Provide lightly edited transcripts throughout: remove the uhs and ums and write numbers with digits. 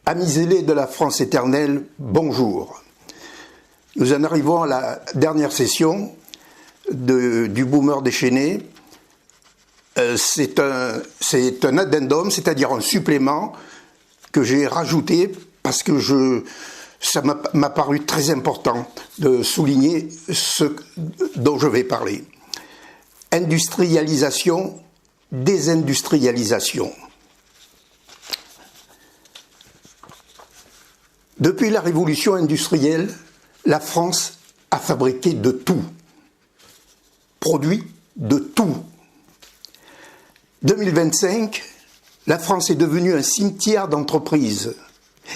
Amis zélés de la France éternelle, bonjour. Nous en arrivons à la dernière session du Boomer déchaîné. C'est un addendum, c'est-à-dire un supplément que j'ai rajouté parce que ça m'a paru très important de souligner ce dont je vais parler. Industrialisation, désindustrialisation. Depuis la révolution industrielle, la France a fabriqué de tout, produit de tout. 2025, la France est devenue un cimetière d'entreprises.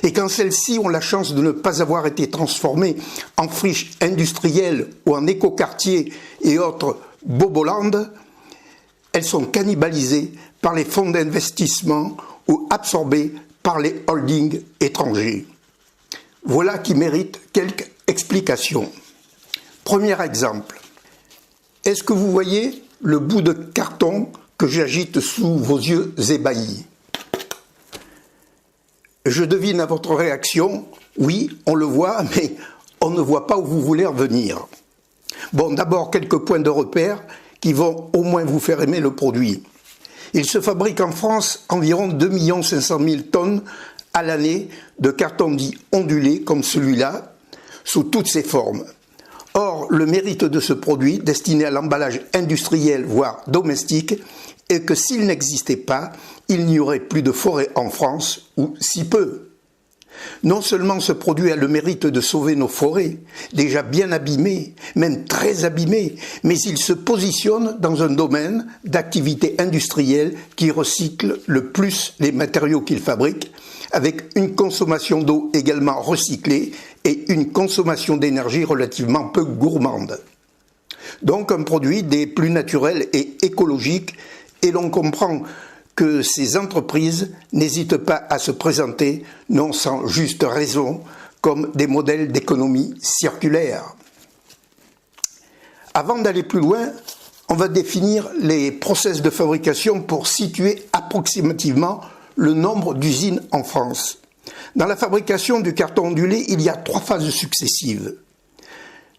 Et quand celles-ci ont la chance de ne pas avoir été transformées en friches industrielles ou en écoquartiers et autres bobolandes, elles sont cannibalisées par les fonds d'investissement ou absorbées par les holdings étrangers. Voilà qui mérite quelques explications. Premier exemple. Est-ce que vous voyez le bout de carton que j'agite sous vos yeux ébahis? Je devine à votre réaction, oui, on le voit, mais on ne voit pas où vous voulez en venir. Bon, d'abord, quelques points de repère qui vont au moins vous faire aimer le produit. Il se fabrique en France environ 2 500 000 tonnes à l'année de carton dit ondulé comme celui-là, sous toutes ses formes. Or, le mérite de ce produit, destiné à l'emballage industriel, voire domestique, est que s'il n'existait pas, il n'y aurait plus de forêt en France, ou si peu. Non seulement ce produit a le mérite de sauver nos forêts, déjà bien abîmées, même très abîmées, mais il se positionne dans un domaine d'activité industrielle qui recycle le plus les matériaux qu'il fabrique, avec une consommation d'eau également recyclée et une consommation d'énergie relativement peu gourmande. Donc un produit des plus naturels et écologiques, et l'on comprend que ces entreprises n'hésitent pas à se présenter, non sans juste raison, comme des modèles d'économie circulaire. Avant d'aller plus loin, on va définir les process de fabrication pour situer approximativement le nombre d'usines en France. Dans la fabrication du carton ondulé, il y a 3 phases successives.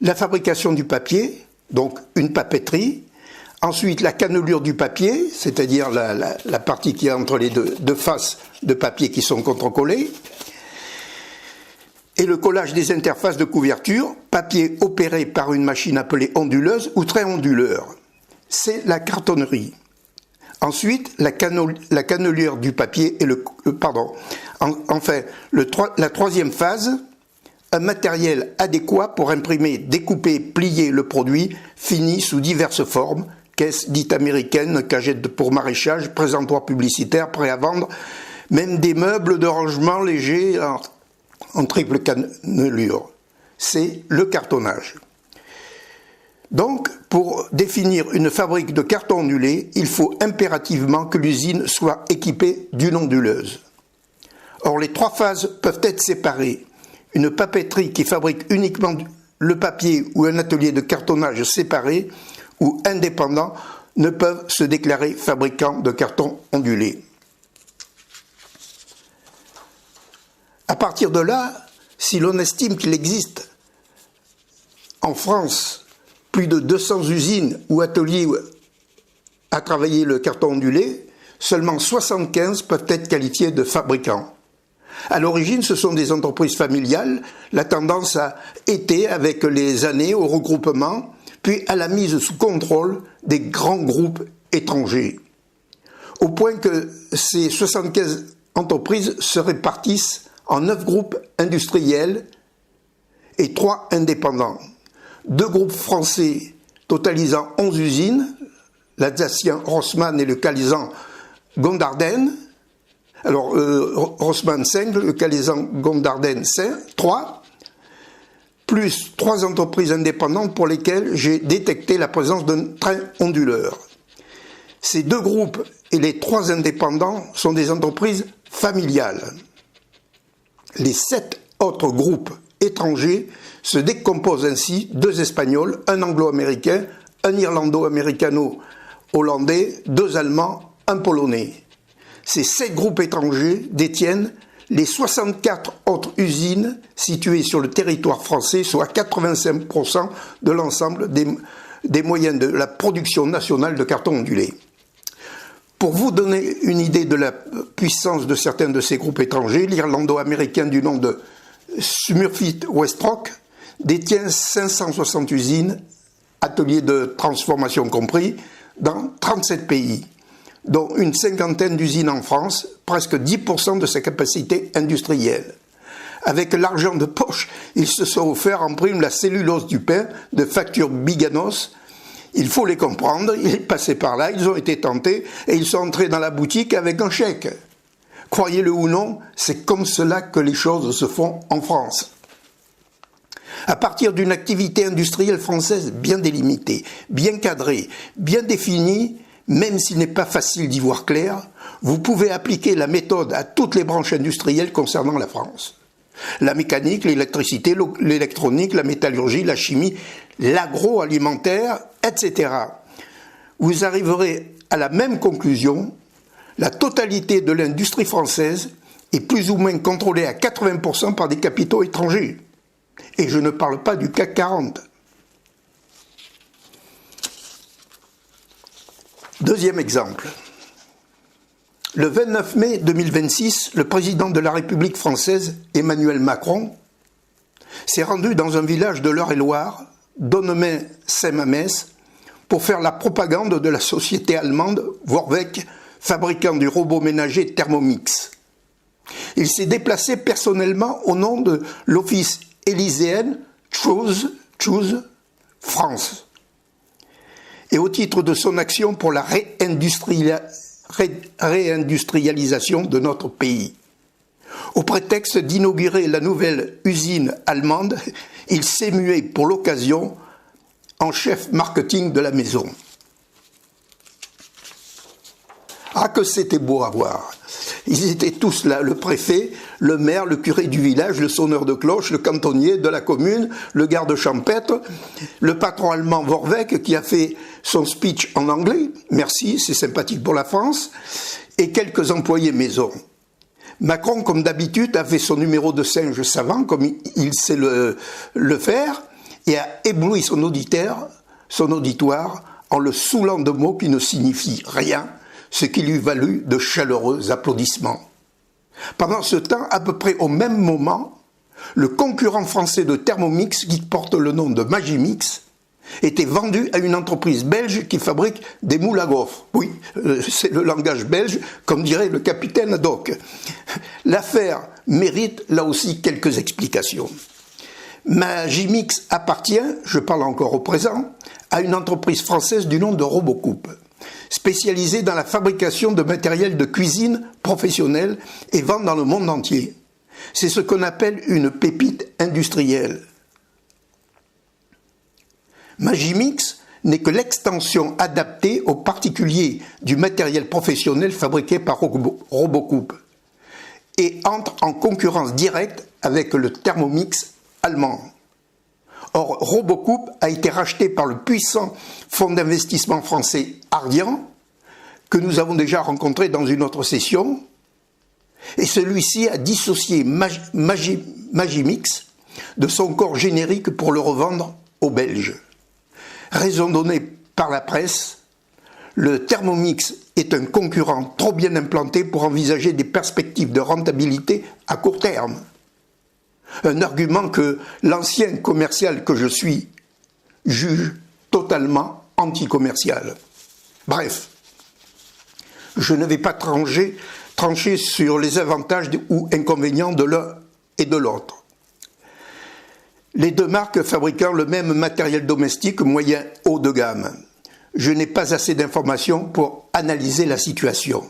La fabrication du papier, donc une papeterie. Ensuite, la cannelure du papier, c'est-à-dire la partie qui est entre les deux faces de papier qui sont contre-collées. Et le collage des interfaces de couverture, papier opéré par une machine appelée onduleuse ou trait onduleur. C'est la cartonnerie. Ensuite, la cannelure du papier et la troisième phase, un matériel adéquat pour imprimer, découper, plier le produit fini sous diverses formes, caisse dite américaine, cagette pour maraîchage, présentoir publicitaire, prêt à vendre, même des meubles de rangement légers en triple cannelure. C'est le cartonnage. Donc, pour définir une fabrique de carton ondulé, il faut impérativement que l'usine soit équipée d'une onduleuse. Or, les 3 phases peuvent être séparées. Une papeterie qui fabrique uniquement le papier ou un atelier de cartonnage séparé ou indépendant ne peuvent se déclarer fabricants de carton ondulé. À partir de là, si l'on estime qu'il existe en France plus de 200 usines ou ateliers à travailler le carton ondulé, seulement 75 peuvent être qualifiés de fabricants. À l'origine, ce sont des entreprises familiales. La tendance a été, avec les années, au regroupement, puis à la mise sous contrôle des grands groupes étrangers. Au point que ces 75 entreprises se répartissent en 9 groupes industriels et 3 indépendants. 2 groupes français totalisant 11 usines, l'Alsacien Rossmann et le Calaisan Gondarden. Alors, Rossmann 5, le Calaisan Gondarden 3, plus 3 entreprises indépendantes pour lesquelles j'ai détecté la présence d'un train onduleur. Ces 2 groupes et les 3 indépendants sont des entreprises familiales. Les 7 autres groupes étrangers se décomposent ainsi: 2 Espagnols, un Anglo-Américain, un Irlando-Américano-Hollandais, 2 Allemands, un Polonais. Ces 7 groupes étrangers détiennent les 64 autres usines situées sur le territoire français, soit 85% de l'ensemble des moyens de la production nationale de carton ondulé. Pour vous donner une idée de la puissance de certains de ces groupes étrangers, l'Irlando-américain du nom de Smurfit Westrock détient 560 usines, ateliers de transformation compris, dans 37 pays, dont une cinquantaine d'usines en France, presque 10% de sa capacité industrielle. Avec l'argent de poche, ils se sont offerts en prime la cellulose du pain de facture Biganos. Il faut les comprendre, ils passaient par là, ils ont été tentés et ils sont entrés dans la boutique avec un chèque. Croyez-le ou non, c'est comme cela que les choses se font en France. À partir d'une activité industrielle française bien délimitée, bien cadrée, bien définie, même s'il n'est pas facile d'y voir clair, vous pouvez appliquer la méthode à toutes les branches industrielles concernant la France. La mécanique, l'électricité, l'électronique, la métallurgie, la chimie, l'agroalimentaire, etc. Vous arriverez à la même conclusion, la totalité de l'industrie française est plus ou moins contrôlée à 80% par des capitaux étrangers. Et je ne parle pas du CAC 40. Deuxième exemple. Le 29 mai 2026, le président de la République française, Emmanuel Macron, s'est rendu dans un village de l'Eure-et-Loire, Donemen-Saint-Mamès, pour faire la propagande de la société allemande Vorwerk, fabricant du robot ménager Thermomix. Il s'est déplacé personnellement au nom de l'office élyséen Choose France et au titre de son action pour la réindustrialisation de notre pays. Au prétexte d'inaugurer la nouvelle usine allemande, il s'est mué pour l'occasion en chef marketing de la maison. Ah, que c'était beau à voir. Ils étaient tous là, le préfet, le maire, le curé du village, le sonneur de cloche, le cantonnier de la commune, le garde champêtre, le patron allemand Vorwerk qui a fait son speech en anglais, merci, c'est sympathique pour la France, et quelques employés maison. Macron, comme d'habitude, a fait son numéro de singe savant, comme il sait le faire, et a ébloui son auditoire en le saoulant de mots qui ne signifient rien, ce qui lui valut de chaleureux applaudissements. Pendant ce temps, à peu près au même moment, le concurrent français de Thermomix, qui porte le nom de Magimix, était vendu à une entreprise belge qui fabrique des moules à gaufres. Oui, c'est le langage belge, comme dirait le capitaine Haddock. L'affaire mérite là aussi quelques explications. Magimix appartient, je parle encore au présent, à une entreprise française du nom de Robocoupe, spécialisée dans la fabrication de matériel de cuisine professionnel et vend dans le monde entier. C'est ce qu'on appelle une pépite industrielle. Magimix n'est que l'extension adaptée aux particuliers du matériel professionnel fabriqué par Robocoupe et entre en concurrence directe avec le Thermomix allemand. Or, Robocoupe a été racheté par le puissant fonds d'investissement français Ardian, que nous avons déjà rencontré dans une autre session, et celui-ci a dissocié Magimix de son corps générique pour le revendre aux Belges. Raison donnée par la presse, le Thermomix est un concurrent trop bien implanté pour envisager des perspectives de rentabilité à court terme. Un argument que l'ancien commercial que je suis juge totalement anticommercial. Bref, je ne vais pas trancher sur les avantages ou inconvénients de l'un et de l'autre. Les deux marques fabriquant le même matériel domestique moyen haut de gamme. Je n'ai pas assez d'informations pour analyser la situation.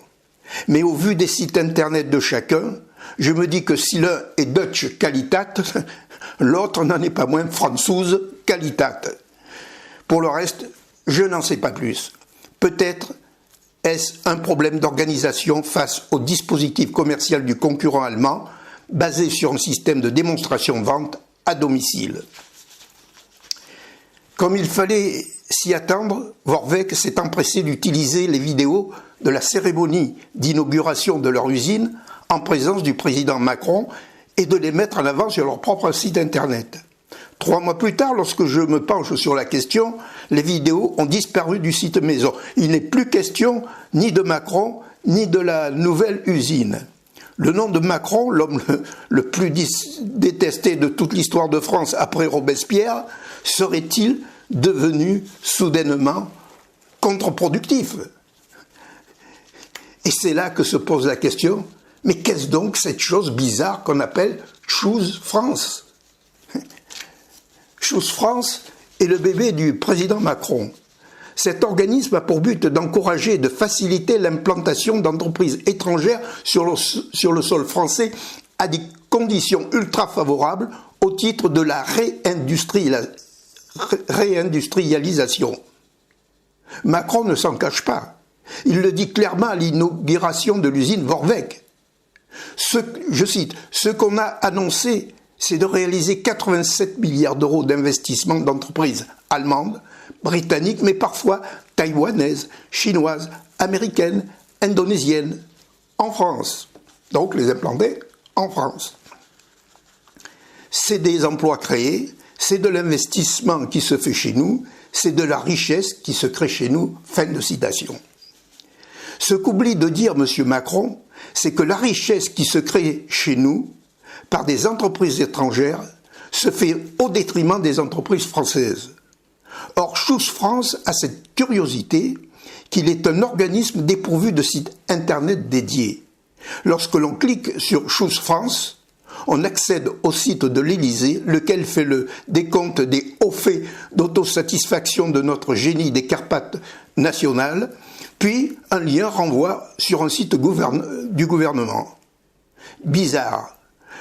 Mais au vu des sites internet de chacun, je me dis que si l'un est Dutch Qualitat, l'autre n'en est pas moins Franzoose Qualitat. Pour le reste, je n'en sais pas plus. Peut-être est-ce un problème d'organisation face au dispositif commercial du concurrent allemand, basé sur un système de démonstration-vente à domicile. Comme il fallait s'y attendre, Vorwerk s'est empressé d'utiliser les vidéos de la cérémonie d'inauguration de leur usine en présence du président Macron et de les mettre en avant sur leur propre site internet. 3 mois plus tard, lorsque je me penche sur la question, les vidéos ont disparu du site maison. Il n'est plus question ni de Macron, ni de la nouvelle usine. Le nom de Macron, l'homme le plus détesté de toute l'histoire de France après Robespierre, serait-il devenu soudainement contre-productif? Et c'est là que se pose la question, mais qu'est-ce donc cette chose bizarre qu'on appelle Choose France? Choose France est le bébé du président Macron. Cet organisme a pour but d'encourager et de faciliter l'implantation d'entreprises étrangères sur le sol français à des conditions ultra favorables au titre de la réindustrialisation. Macron ne s'en cache pas. Il le dit clairement à l'inauguration de l'usine Vorwerk. Je cite, « Ce qu'on a annoncé, c'est de réaliser 87 milliards d'euros d'investissement d'entreprises allemandes, britanniques, mais parfois taïwanaises, chinoises, américaines, indonésiennes, en France. » Donc les implanter en France. C'est des emplois créés, c'est de l'investissement qui se fait chez nous, c'est de la richesse qui se crée chez nous. Fin de citation. Ce qu'oublie de dire M. Macron, c'est que la richesse qui se crée chez nous par des entreprises étrangères se fait au détriment des entreprises françaises. Or, Choose France a cette curiosité qu'il est un organisme dépourvu de site internet dédié. Lorsque l'on clique sur Choose France, on accède au site de l'Élysée, lequel fait le décompte des hauts faits d'autosatisfaction de notre génie des Carpates nationales, puis un lien renvoie sur un site du gouvernement. Bizarre.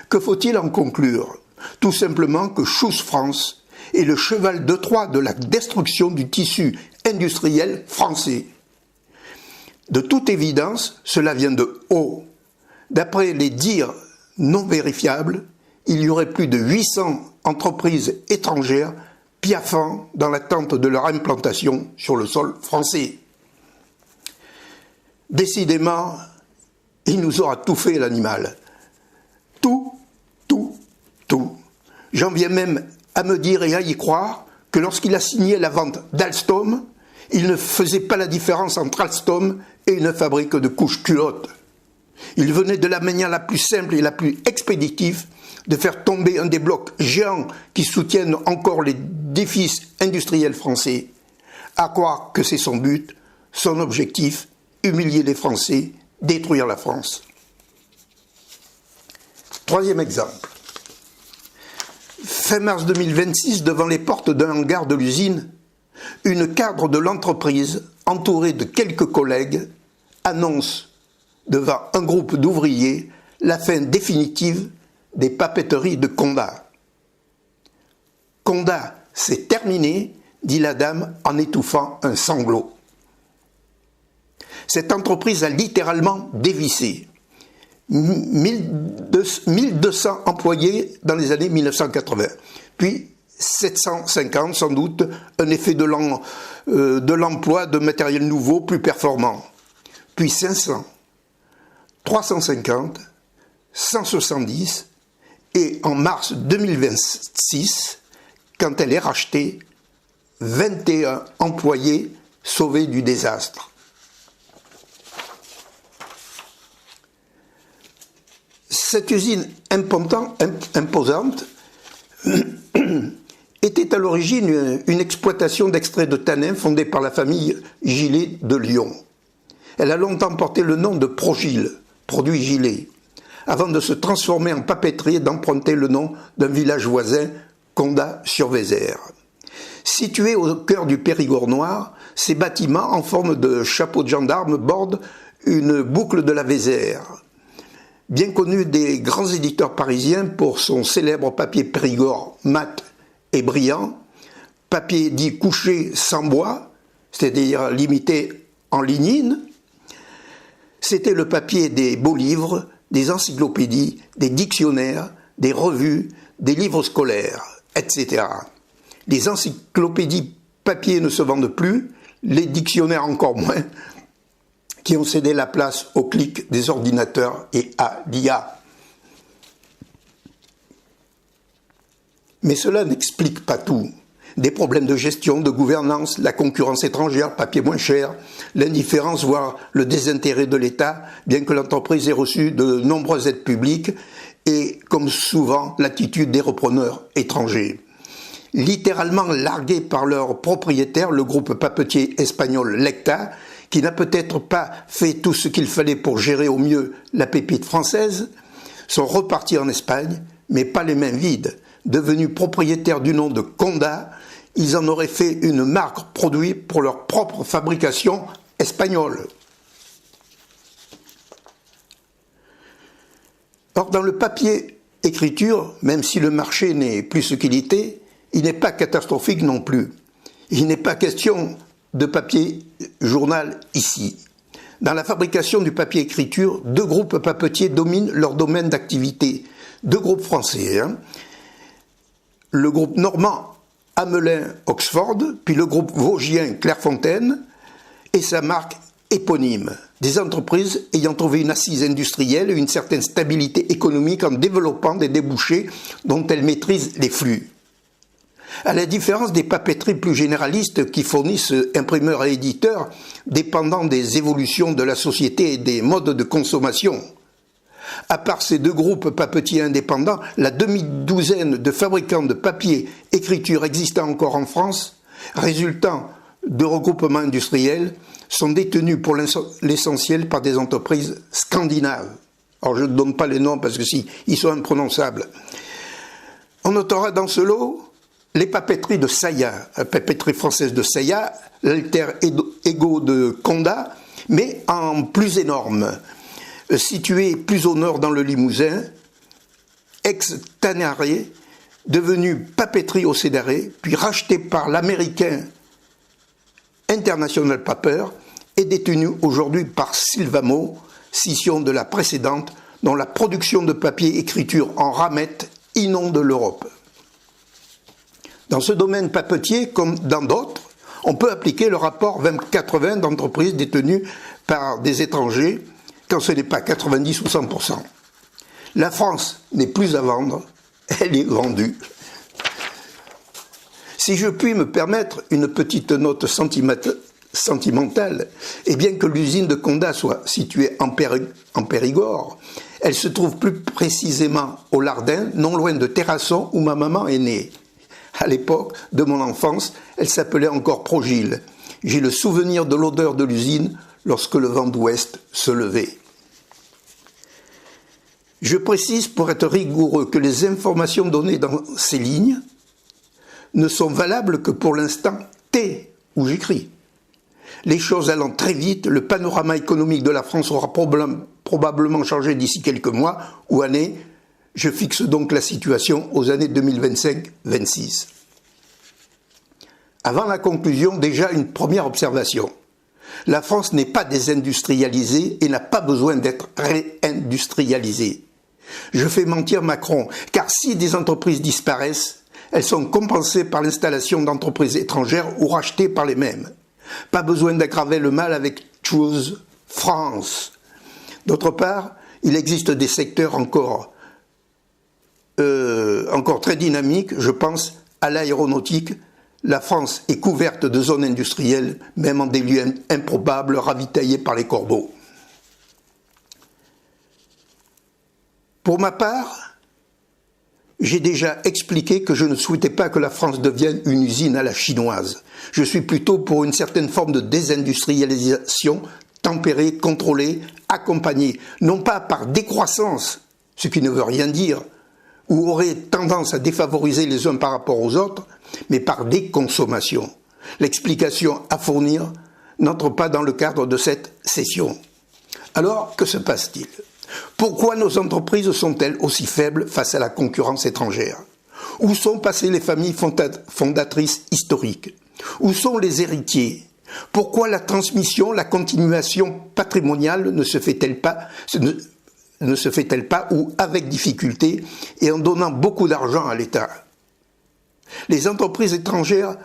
Que faut-il en conclure? Tout simplement que Choose France est le cheval de Troie de la destruction du tissu industriel français. De toute évidence, cela vient de haut. D'après les dires non vérifiables, il y aurait plus de 800 entreprises étrangères piaffant dans l'attente de leur implantation sur le sol français. Décidément, il nous aura tout fait, l'animal. Tout. J'en viens même à me dire et à y croire que lorsqu'il a signé la vente d'Alstom, il ne faisait pas la différence entre Alstom et une fabrique de couches culottes. Il venait de la manière la plus simple et la plus expéditive de faire tomber un des blocs géants qui soutiennent encore l'édifice industriel français. À croire que c'est son but, son objectif, humilier les Français, détruire la France. Troisième exemple. Fin mars 2026, devant les portes d'un hangar de l'usine, une cadre de l'entreprise, entourée de quelques collègues, annonce devant un groupe d'ouvriers la fin définitive des papeteries de Condat. Condat, c'est terminé, dit la dame en étouffant un sanglot. Cette entreprise a littéralement dévissé. 1200 employés dans les années 1980, puis 750 sans doute, un effet de l'emploi de matériel nouveau plus performant, puis 500, 350, 170, et en mars 2026, quand elle est rachetée, 21 employés sauvés du désastre. Cette usine imposante était à l'origine une exploitation d'extrait de tanin fondée par la famille Gillet de Lyon. Elle a longtemps porté le nom de Progil, produit Gillet, avant de se transformer en papeterie et d'emprunter le nom d'un village voisin, Condat-sur-Vézère. Situés au cœur du Périgord noir, ces bâtiments en forme de chapeau de gendarme bordent une boucle de la Vézère. Bien connu des grands éditeurs parisiens pour son célèbre papier Périgord mat et brillant, papier dit couché sans bois, c'est-à-dire limité en lignine, c'était le papier des beaux livres, des encyclopédies, des dictionnaires, des revues, des livres scolaires, etc. Les encyclopédies papier ne se vendent plus, les dictionnaires encore moins, qui ont cédé la place au clic des ordinateurs et à l'IA. Mais cela n'explique pas tout. Des problèmes de gestion, de gouvernance, la concurrence étrangère, papier moins cher, l'indifférence, voire le désintérêt de l'État, bien que l'entreprise ait reçu de nombreuses aides publiques, et, comme souvent, l'attitude des repreneurs étrangers. Littéralement largué par leur propriétaire, le groupe papetier espagnol Lecta, qui n'a peut-être pas fait tout ce qu'il fallait pour gérer au mieux la pépite française, sont repartis en Espagne, mais pas les mains vides. Devenus propriétaires du nom de Conda, ils en auraient fait une marque produit pour leur propre fabrication espagnole. Or, dans le papier écriture, même si le marché n'est plus ce qu'il était, il n'est pas catastrophique non plus. Il n'est pas question de papier journal ici. Dans la fabrication du papier écriture, deux groupes papetiers dominent leur domaine d'activité. Deux groupes français, le groupe normand Hamelin-Oxford, puis le groupe vosgien Clairefontaine et sa marque éponyme. Des entreprises ayant trouvé une assise industrielle et une certaine stabilité économique en développant des débouchés dont elles maîtrisent les flux. À la différence des papeteries plus généralistes qui fournissent imprimeurs et éditeurs, dépendant des évolutions de la société et des modes de consommation. À part ces deux groupes papetiers indépendants, la demi-douzaine de fabricants de papier écriture existant encore en France, résultant de regroupements industriels, sont détenus pour l'essentiel par des entreprises scandinaves. Alors je ne donne pas les noms parce que ils sont imprononçables. On notera dans ce lot les papeteries de Saya, la papeterie française de Saya, l'alter ego de Conda, mais en plus énorme. Situé plus au nord dans le Limousin, ex-Tanaré, devenu papeterie au Cédaré, puis racheté par l'américain International Paper, est détenu aujourd'hui par Sylvamo, scission de la précédente, dont la production de papier écriture en ramette inonde l'Europe. Dans ce domaine papetier, comme dans d'autres, on peut appliquer le rapport 20-80 d'entreprises détenues par des étrangers, quand ce n'est pas 90 ou 100%. La France n'est plus à vendre, elle est vendue. Si je puis me permettre une petite note sentimentale, et bien que l'usine de Conda soit située en Périgord, elle se trouve plus précisément au Lardin, non loin de Terrasson, où ma maman est née. À l'époque de mon enfance, elle s'appelait encore Progile. J'ai le souvenir de l'odeur de l'usine lorsque le vent d'ouest se levait. Je précise pour être rigoureux que les informations données dans ces lignes ne sont valables que pour l'instant T où j'écris. Les choses allant très vite, le panorama économique de la France aura probablement changé d'ici quelques mois ou années. Je fixe donc la situation aux années 2025-26. Avant la conclusion, déjà une première observation. La France n'est pas désindustrialisée et n'a pas besoin d'être réindustrialisée. Je fais mentir Macron, car si des entreprises disparaissent, elles sont compensées par l'installation d'entreprises étrangères ou rachetées par les mêmes. Pas besoin d'aggraver le mal avec Choose France. D'autre part, il existe des secteurs encore très dynamiques, je pense à l'aéronautique. La France est couverte de zones industrielles, même en des lieux improbables, ravitaillés par les corbeaux. Pour ma part, j'ai déjà expliqué que je ne souhaitais pas que la France devienne une usine à la chinoise. Je suis plutôt pour une certaine forme de désindustrialisation, tempérée, contrôlée, accompagnée, non pas par décroissance, ce qui ne veut rien dire, ou aurait tendance à défavoriser les uns par rapport aux autres, mais par déconsommation. L'explication à fournir n'entre pas dans le cadre de cette session. Alors, que se passe-t-il ? Pourquoi nos entreprises sont-elles aussi faibles face à la concurrence étrangère? Où sont passées les familles fondatrices historiques? Où sont les héritiers? Pourquoi la transmission, la continuation patrimoniale ne se fait-elle pas ou avec difficulté et en donnant beaucoup d'argent à l'État? Les entreprises étrangères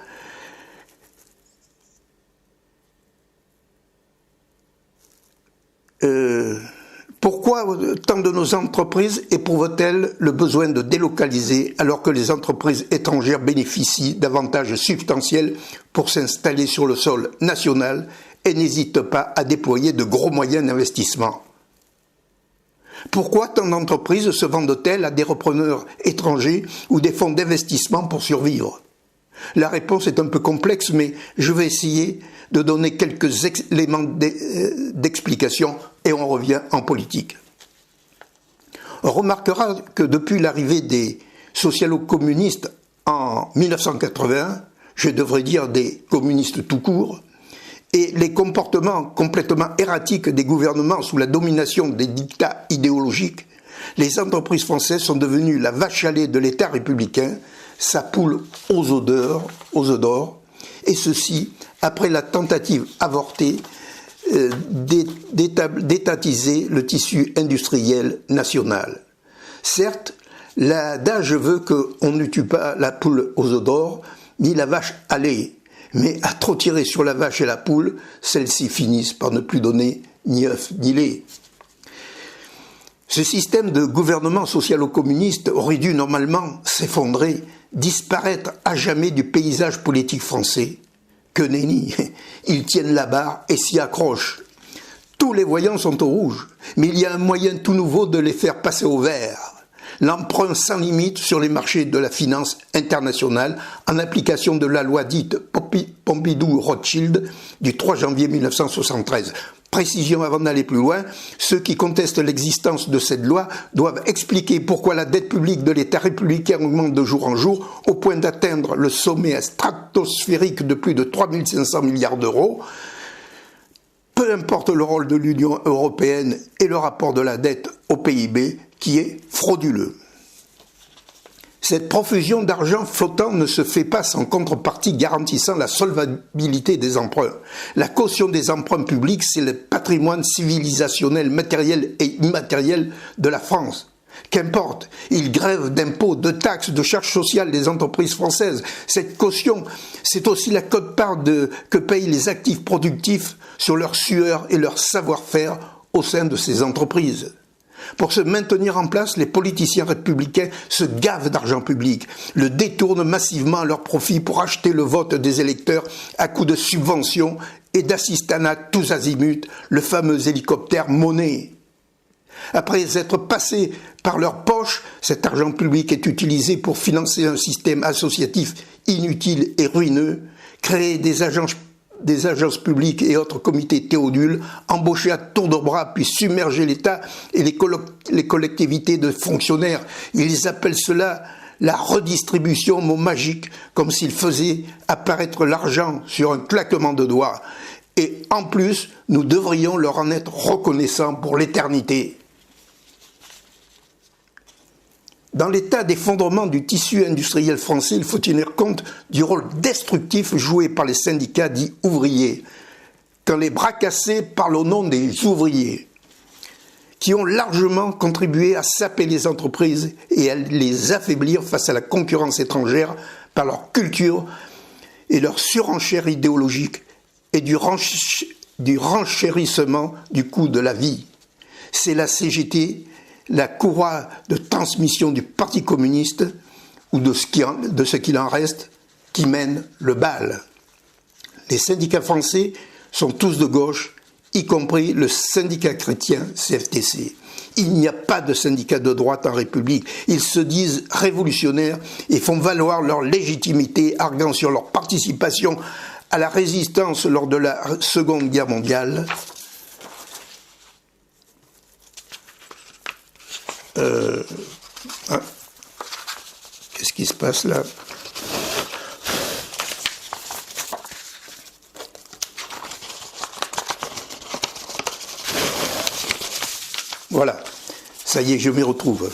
Pourquoi tant de nos entreprises éprouvent-elles le besoin de délocaliser alors que les entreprises étrangères bénéficient d'avantages substantiels pour s'installer sur le sol national et n'hésitent pas à déployer de gros moyens d'investissement? Pourquoi tant d'entreprises se vendent-elles à des repreneurs étrangers ou des fonds d'investissement pour survivre? La réponse est un peu complexe, mais je vais essayer de donner quelques éléments d'explication et on revient en politique. On remarquera que depuis l'arrivée des socialo-communistes en 1981, je devrais dire des communistes tout court, et les comportements complètement erratiques des gouvernements sous la domination des dictats idéologiques, les entreprises françaises sont devenues la vache à lait de l'État républicain, sa poule aux œufs d'or, et ceci après la tentative avortée d'étatiser le tissu industriel national. Certes, l'adage veut qu'on ne tue pas la poule aux œufs d'or, ni la vache à lait, mais à trop tirer sur la vache et la poule, celles-ci finissent par ne plus donner ni œufs ni lait. Ce système de gouvernement socialo-communiste aurait dû normalement s'effondrer, disparaître à jamais du paysage politique français. Que nenni, ils tiennent la barre et s'y accrochent. Tous les voyants sont au rouge, mais il y a un moyen tout nouveau de les faire passer au vert. L'emprunt sans limite sur les marchés de la finance internationale en application de la loi dite Pompidou-Rothschild du 3 janvier 1973. Précision avant d'aller plus loin, ceux qui contestent l'existence de cette loi doivent expliquer pourquoi la dette publique de l'État républicain augmente de jour en jour au point d'atteindre le sommet stratosphérique de plus de 3 500 milliards d'euros. Peu importe le rôle de l'Union européenne et le rapport de la dette au PIB qui est frauduleux. Cette profusion d'argent flottant ne se fait pas sans contrepartie garantissant la solvabilité des emprunts. La caution des emprunts publics, c'est le patrimoine civilisationnel, matériel et immatériel de la France. Qu'importe, il grève d'impôts, de taxes, de charges sociales des entreprises françaises. Cette caution, c'est aussi la quote-part que payent les actifs productifs sur leur sueur et leur savoir-faire au sein de ces entreprises. Pour se maintenir en place, les politiciens républicains se gavent d'argent public, le détournent massivement à leur profit pour acheter le vote des électeurs à coups de subventions et d'assistanat tous azimuts, le fameux hélicoptère monnaie. Après être passé par leur poche, cet argent public est utilisé pour financer un système associatif inutile et ruineux, créer des agences publiques et autres comités théodules, embaucher à tour de bras puis submerger l'État et les collectivités de fonctionnaires. Ils appellent cela la redistribution, mot magique, comme s'ils faisaient apparaître l'argent sur un claquement de doigts. Et en plus, nous devrions leur en être reconnaissants pour l'éternité. Dans l'état d'effondrement du tissu industriel français, il faut tenir compte du rôle destructif joué par les syndicats dits ouvriers. Quand les bras cassés parlent au nom des ouvriers, qui ont largement contribué à saper les entreprises et à les affaiblir face à la concurrence étrangère par leur culture et leur surenchère idéologique et du renchérissement du coût de la vie. C'est la CGT, la courroie de transmission du Parti communiste, ou de ce qu'il en reste, qui mène le bal. Les syndicats français sont tous de gauche, y compris le syndicat chrétien CFTC. Il n'y a pas de syndicat de droite en République. Ils se disent révolutionnaires et font valoir leur légitimité, arguant sur leur participation à la résistance lors de la Seconde Guerre mondiale. Qu'est-ce qui se passe là? Voilà, ça y est, je m'y retrouve.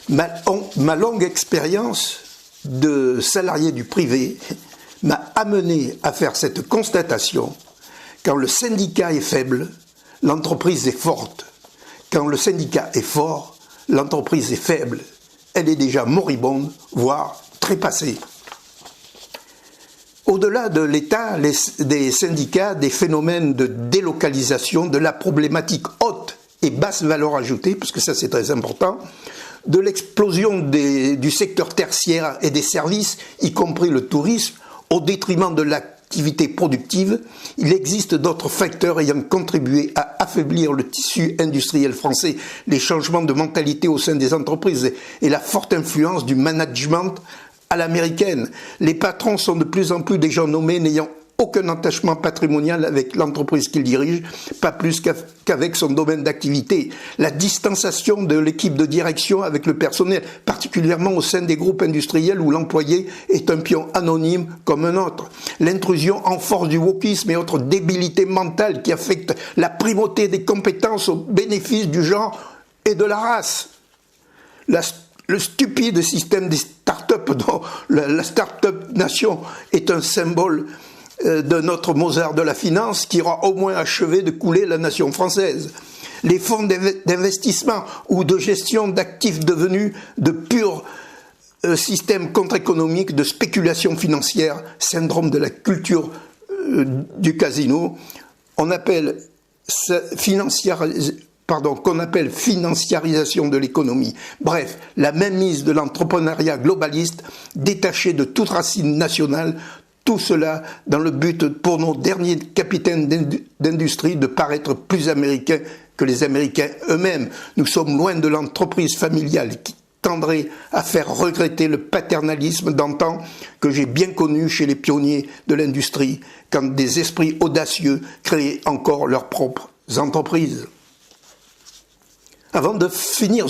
Ma longue expérience de salarié du privé m'a amené à faire cette constatation: quand le syndicat est faible, l'entreprise est forte. Quand le syndicat est fort, l'entreprise est faible. Elle est déjà moribonde, voire trépassée. Au-delà Au-delà de l'État, des syndicats, des phénomènes de délocalisation, de la problématique haute et basse valeur ajoutée, parce que ça c'est très important, de l'explosion du secteur tertiaire et des services, y compris le tourisme, au détriment de l'activité productive, il existe d'autres facteurs ayant contribué à affaiblir le tissu industriel français, les changements de mentalité au sein des entreprises et la forte influence du management à l'américaine. Les patrons sont de plus en plus des gens nommés n'ayant aucun attachement patrimonial avec l'entreprise qu'il dirige, pas plus qu'avec son domaine d'activité. La distanciation de l'équipe de direction avec le personnel, particulièrement au sein des groupes industriels où l'employé est un pion anonyme comme un autre. L'intrusion en force du wokisme et autres débilités mentales qui affectent la primauté des compétences au bénéfice du genre et de la race. Le stupide système des start-up dont la start-up nation est un symbole de notre Mozart de la finance qui aura au moins achevé de couler la nation française. Les fonds d'investissement ou de gestion d'actifs devenus de purs systèmes contre-économiques de spéculation financière, syndrome de la culture du casino, qu'on appelle financiarisation de l'économie. Bref, la mainmise de l'entrepreneuriat globaliste, détaché de toute racine nationale, tout cela dans le but pour nos derniers capitaines d'industrie de paraître plus américains que les Américains eux-mêmes. Nous sommes loin de l'entreprise familiale qui tendrait à faire regretter le paternalisme d'antan que j'ai bien connu chez les pionniers de l'industrie, quand des esprits audacieux créaient encore leurs propres entreprises. Avant de finir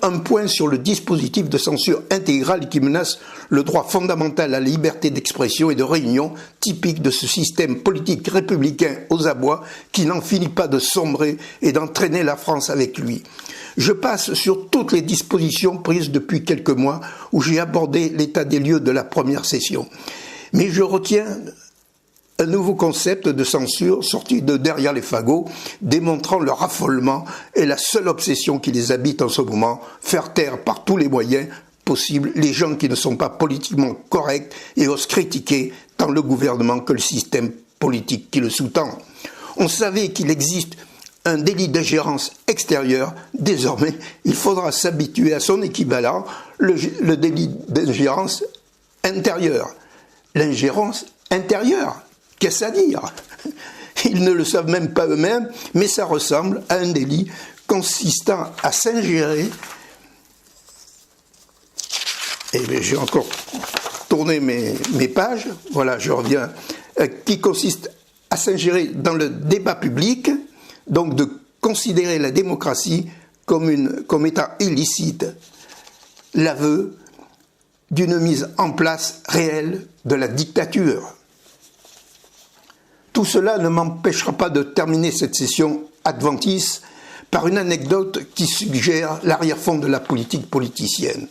un point sur le dispositif de censure intégrale qui menace le droit fondamental à la liberté d'expression et de réunion, typique de ce système politique républicain aux abois qui n'en finit pas de sombrer et d'entraîner la France avec lui. Je passe sur toutes les dispositions prises depuis quelques mois où j'ai abordé l'état des lieux de la première session. Mais je retiens un nouveau concept de censure sorti de derrière les fagots, démontrant leur affolement et la seule obsession qui les habite en ce moment, faire taire par tous les moyens possibles les gens qui ne sont pas politiquement corrects et osent critiquer tant le gouvernement que le système politique qui le sous-tend. On savait qu'il existe un délit d'ingérence extérieure. Désormais, il faudra s'habituer à son équivalent, le délit d'ingérence intérieure. L'ingérence intérieure, qu'est-ce à dire? Ils ne le savent même pas eux-mêmes, mais ça ressemble à un délit consistant à s'ingérer. Et j'ai encore tourné mes pages, voilà, je reviens, qui consiste à s'ingérer dans le débat public, donc de considérer la démocratie comme étant illicite, l'aveu d'une mise en place réelle de la dictature. Tout cela ne m'empêchera pas de terminer cette session adventice par une anecdote qui suggère l'arrière-fond de la politique politicienne.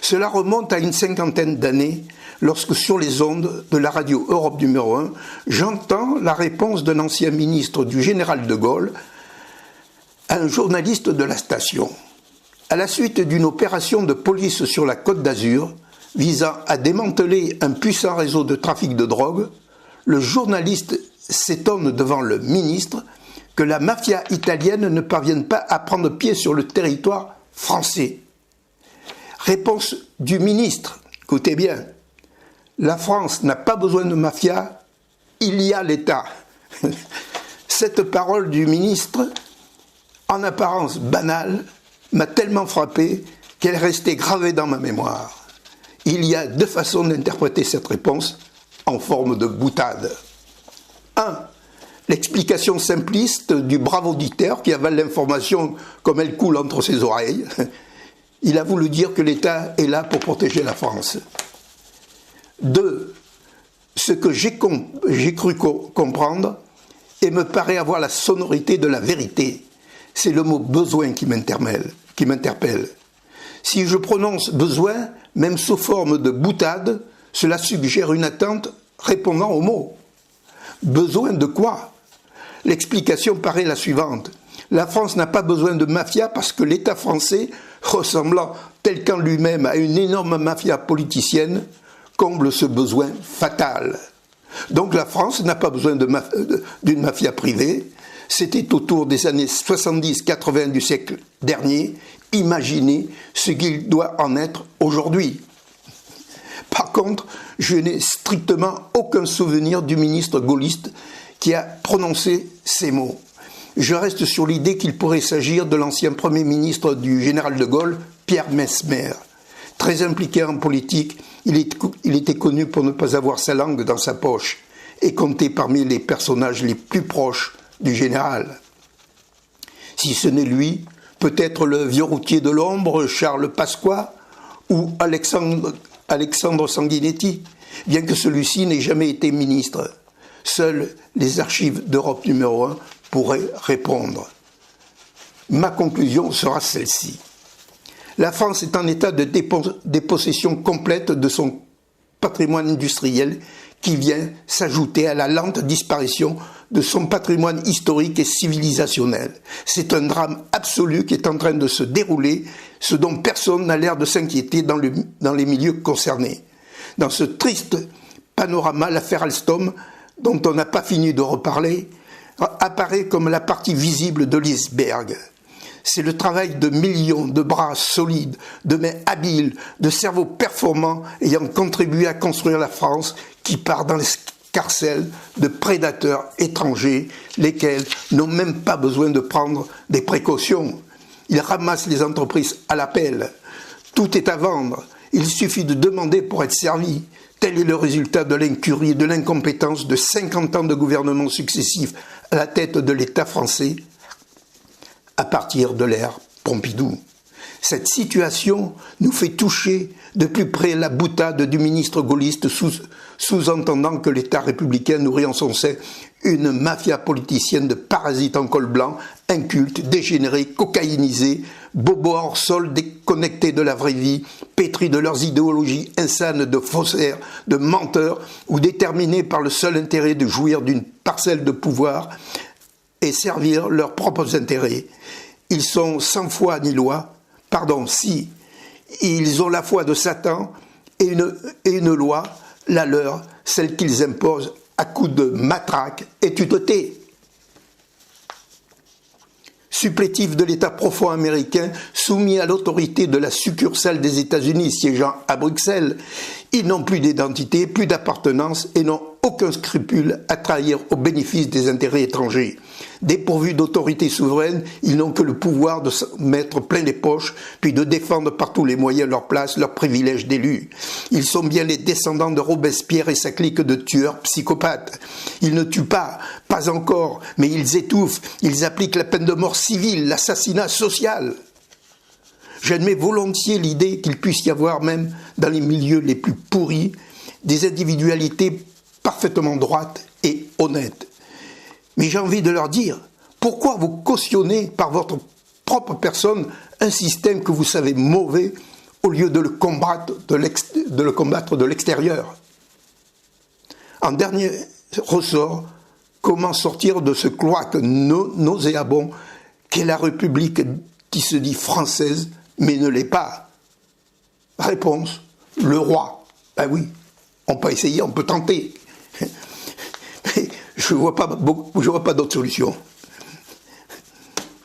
Cela remonte à une 50aine d'années, lorsque sur les ondes de la radio Europe numéro 1, j'entends la réponse d'un ancien ministre du général de Gaulle à un journaliste de la station. À la suite d'une opération de police sur la Côte d'Azur, visant à démanteler un puissant réseau de trafic de drogue, le journaliste s'étonne devant le ministre que la mafia italienne ne parvienne pas à prendre pied sur le territoire français. Réponse du ministre, écoutez bien, la France n'a pas besoin de mafia, il y a l'État. Cette parole du ministre, en apparence banale, m'a tellement frappé qu'elle est restée gravée dans ma mémoire. Il y a deux façons d'interpréter cette réponse en forme de boutade. 1. L'explication simpliste du brave auditeur qui avale l'information comme elle coule entre ses oreilles. Il a voulu dire que l'État est là pour protéger la France. 2. Ce que j'ai cru comprendre et me paraît avoir la sonorité de la vérité, c'est le mot « besoin » qui m'interpelle. Si je prononce « besoin », même sous forme de boutade, cela suggère une attente répondant au mot. Besoin de quoi? L'explication paraît la suivante. La France n'a pas besoin de mafia parce que l'État français ressemblant tel qu'en lui-même à une énorme mafia politicienne, comble ce besoin fatal. Donc la France n'a pas besoin d'une mafia privée. C'était autour des années 70-80 du siècle dernier. Imaginez ce qu'il doit en être aujourd'hui. Par contre, je n'ai strictement aucun souvenir du ministre gaulliste qui a prononcé ces mots. Je reste sur l'idée qu'il pourrait s'agir de l'ancien Premier ministre du général de Gaulle, Pierre Messmer. Très impliqué en politique, il était connu pour ne pas avoir sa langue dans sa poche et comptait parmi les personnages les plus proches du général. Si ce n'est lui, peut-être le vieux routier de l'ombre, Charles Pasqua, ou Alexandre Sanguinetti, bien que celui-ci n'ait jamais été ministre. Seules les archives d'Europe numéro 1 pourraient répondre. Ma conclusion sera celle-ci. La France est en état de dépossession complète de son patrimoine industriel qui vient s'ajouter à la lente disparition de son patrimoine historique et civilisationnel. C'est un drame absolu qui est en train de se dérouler, ce dont personne n'a l'air de s'inquiéter dans les milieux concernés. Dans ce triste panorama, l'affaire Alstom, dont on n'a pas fini de reparler, apparaît comme la partie visible de l'iceberg. C'est le travail de millions de bras solides, de mains habiles, de cerveaux performants ayant contribué à construire la France qui part dans l'escarcelle de prédateurs étrangers, lesquels n'ont même pas besoin de prendre des précautions. Ils ramassent les entreprises à la pelle. Tout est à vendre. Il suffit de demander pour être servi. Tel est le résultat de l'incurie et de l'incompétence de 50 ans de gouvernements successifs à la tête de l'État français à partir de l'ère Pompidou. Cette situation nous fait toucher de plus près la boutade du ministre gaulliste sous-entendant que l'État républicain nourrit en son sein une mafia politicienne de parasites en col blanc, incultes, dégénérés, cocaïnisés, bobos hors sol déconnectés de la vraie vie, pétris de leurs idéologies insanes de faussaires, de menteurs ou déterminés par le seul intérêt de jouir d'une parcelle de pouvoir et servir leurs propres intérêts. Ils sont sans foi ni loi, si, ils ont la foi de Satan et une loi, la leur, celle qu'ils imposent à coups de matraque et tu te tais. Supplétifs de l'État profond américain, soumis à l'autorité de la succursale des États-Unis siégeant à Bruxelles, ils n'ont plus d'identité, plus d'appartenance et n'ont aucun scrupule à trahir au bénéfice des intérêts étrangers. Dépourvus d'autorité souveraine, ils n'ont que le pouvoir de se mettre plein les poches, puis de défendre par tous les moyens leur place, leurs privilèges d'élus. Ils sont bien les descendants de Robespierre et sa clique de tueurs psychopathes. Ils ne tuent pas encore, mais ils étouffent, ils appliquent la peine de mort civile, l'assassinat social. J'admets volontiers l'idée qu'il puisse y avoir même dans les milieux les plus pourris des individualités parfaitement droites et honnêtes. Mais j'ai envie de leur dire, pourquoi vous cautionnez par votre propre personne un système que vous savez mauvais au lieu de le combattre de l'extérieur? En dernier ressort, comment sortir de ce cloaque nauséabond qu'est la République qui se dit française mais ne l'est pas? Réponse, le roi. Ben oui, on peut essayer, on peut tenter. Mais je ne vois pas d'autre solution.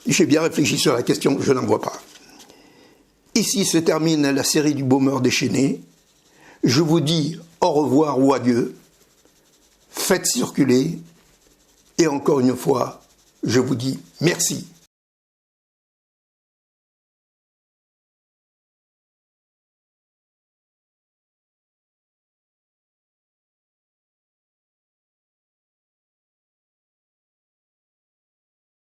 J'ai bien réfléchi sur la question, je n'en vois pas. Ici se termine la série du Baumeur déchaîné. Je vous dis au revoir ou adieu. Faites circuler. Et encore une fois, je vous dis merci.